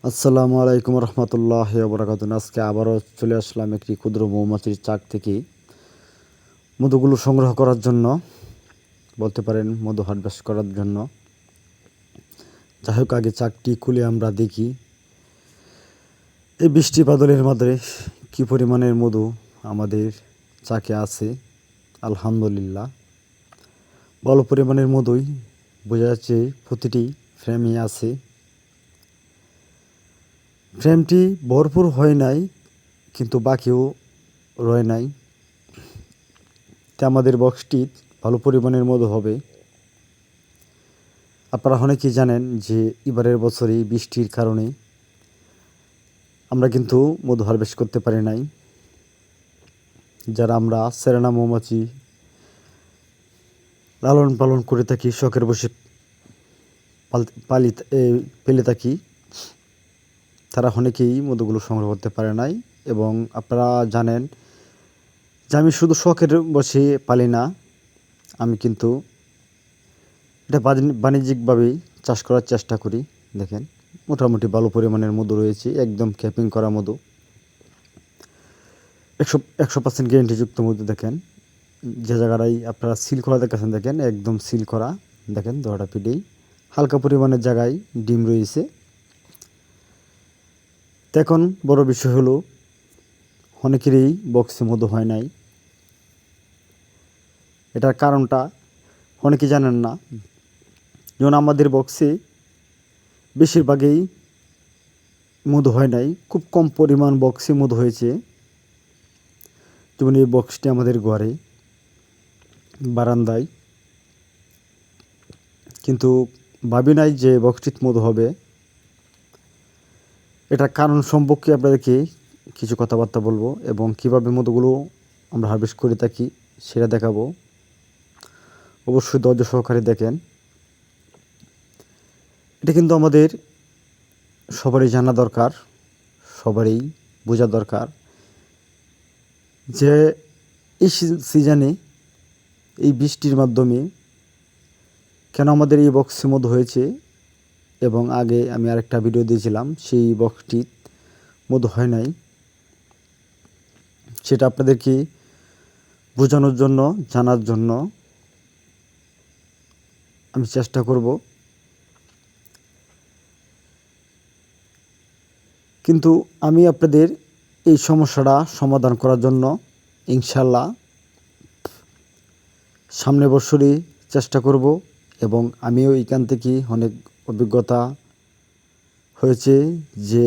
আসসালামু আলাইকুম রহমতুল্লাহ বরাকাত। আজকে আবারও চলে আসলাম একটি ক্ষুদ্র মৌমাছির চাক থেকে মধুগুলো সংগ্রহ করার জন্য, বলতে পারেন মধু হারভেস্ট করার জন্য। যাই হোক, আগে চাকটি খুলে আমরা দেখি এই বৃষ্টি বাদলের মধ্যে কী পরিমাণের মধু আমাদের চাকে আছে। আলহামদুলিল্লাহ, ভালো পরিমাণের মধুই বোঝা যাচ্ছে প্রতিটি ফ্রেমে আছে। ফ্রেমটি ভরপুর হয় নাই, কিন্তু বাকিও রয় নাই। তা আমাদের বক্সটি ভালো পরিমাণের মধু হবে। আপনারা অনেকেই জানেন যে এবারের বছরই বৃষ্টির কারণে আমরা কিন্তু মধু হারভেস্ট করতে পারি নাই। যারা আমরা সেরেনা মৌমাছি লালন পালন করে থাকি, শখের বসে পেলে থাকি, তারা অনেকেই মধুগুলো সংগ্রহ করতে পারে নাই। এবং আপনারা জানেন যে আমি শুধু শখের বসে পালি না, আমি কিন্তু এটা বাণিজ্যিকভাবেই চাষ করার চেষ্টা করি। দেখেন, মোটামুটি ভালো পরিমাণের মধু রয়েছে, একদম ক্যাপিং করা মধু, 100% গ্যারেন্টিযুক্ত মধু। দেখেন, যে জায়গাটাই আপনারা সিল করা দেখাচ্ছেন, দেখেন একদম সিল করা। দেখেন দড়াটা পিঠেই হালকা পরিমাণের জায়গায় ডিম রয়েছে। তো এখন বড় বিষয় হলো, অনেকেরই বক্সে মধু হয় নাই। এটার কারণটা অনেকে জানেন না। যেমন আমাদের বক্সে বেশিরভাগই মধু হয় নাই, খুব কম পরিমাণ বক্সে মধু হয়েছে। যেমন এই বক্সটি আমাদের ঘরে বারান্দায়, কিন্তু ভাবি নাই যে বক্সটিতে মধু হবে। এটার কারণ সম্পর্কে আপনাদেরকে কিছু কথাবার্তা বলবো, এবং কিভাবে মধুগুলো আমরা হারভেস্ট করে থাকি সেটা দেখাবো। অবশ্যই ধৈর্য সহকারে দেখেন। এটা কিন্তু আমাদের সবারই জানা দরকার, সবারই বোঝা দরকার যে এই সিজনে এই বৃষ্টির মাধ্যমে কেন আমাদের এই বক্সে মধু হয়েছে। এবং আগে আমি আরেকটা ভিডিও দিয়েছিলাম, সেই বক্সটি মধু হয় নাই। সেটা আপনাদেরকে বোঝানোর জন্য, জানার জন্য আমি চেষ্টা করব। কিন্তু আমি আপনাদের এই সমস্যাটা সমাধান করার জন্য ইনশাল্লাহ সামনের বছরই চেষ্টা করব। এবং আমিও এখান থেকে অনেক অভিজ্ঞতা হয়েছে যে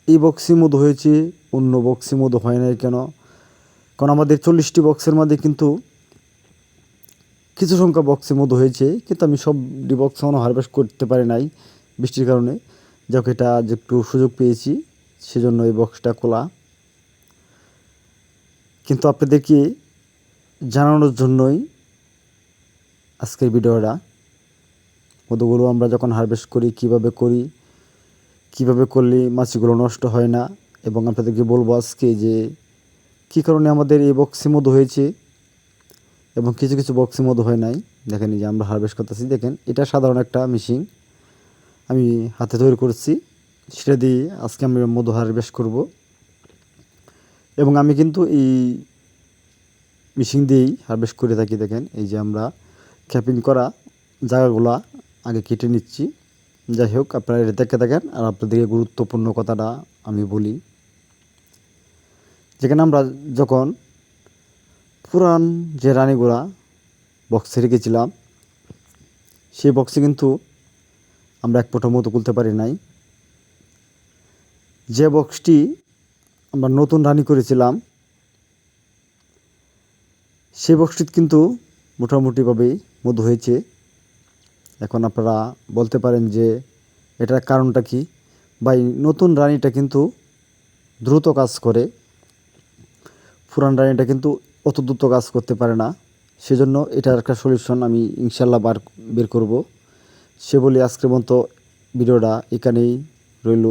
এই বক্সে মধু হয়েছে, অন্য বক্সে মধু হয় নাই কেন। কারণ আমাদের 40টি বক্সের মধ্যে কিন্তু কিছু সংখ্যা বক্সে মধু হয়েছে, কিন্তু আমি সবটি বক্স এখনও হারভেস্ট করতে পারি নাই বৃষ্টির কারণে। যাক, এটা যে একটু সুযোগ পেয়েছি সেজন্য এই বক্সটা খোলা। কিন্তু আপনাদেরকে জানানোর জন্যই আজকের ভিডিওটা। মধুগুলো আমরা যখন হারভেস্ট করি, কিভাবে করলে মাছিগুলো নষ্ট হয় না, এবং আপনাদেরকে বলবো আজকে যে কী কারণে আমাদের এই বক্সে মধু হয়েছে এবং কিছু কিছু বক্সে মধু হয় নাই। দেখেন, এই যে আমরা হারভেস্ট করতেছি, দেখেন এটা সাধারণ একটা মেশিন আমি হাতে তৈরি করছি, সেটা দিয়ে আজকে আমি মধু হারভেস্ট করব। এবং আমি কিন্তু এই মেশিন দিয়েই হারভেস্ট করে থাকি। দেখেন, এই যে আমরা ক্যাপিং করা জায়গাগুলা আগে কেটে নিচ্ছি। যাই হোক, আপনারা এটা দেখে দেখেন। আর আপনাদেরকে গুরুত্বপূর্ণ কথাটা আমি বলি, যেখানে আমরা যখন পুরান যে রানীগুলা বক্সে রেখেছিলাম, সেই বক্সে কিন্তু আমরা এক ফোঁটা মতো খুলতে পারি নাই। যে বক্সটি আমরা নতুন রানী করেছিলাম, সেই বক্সটিতে কিন্তু মোটামুটিভাবেই মধু হয়েছে। এখন আপনারা বলতে পারেন যে এটার কারণটা কি। ভাই, নতুন রানীটা কিন্তু দ্রুত কাজ করে, পুরান রানীটা কিন্তু অত দ্রুত কাজ করতে পারে না। সেজন্য এটার একটা সলিউশন আমি ইনশাল্লাহ বের করব। সে বলি আজকের মতো ভিডিওটা এখানেই রইল।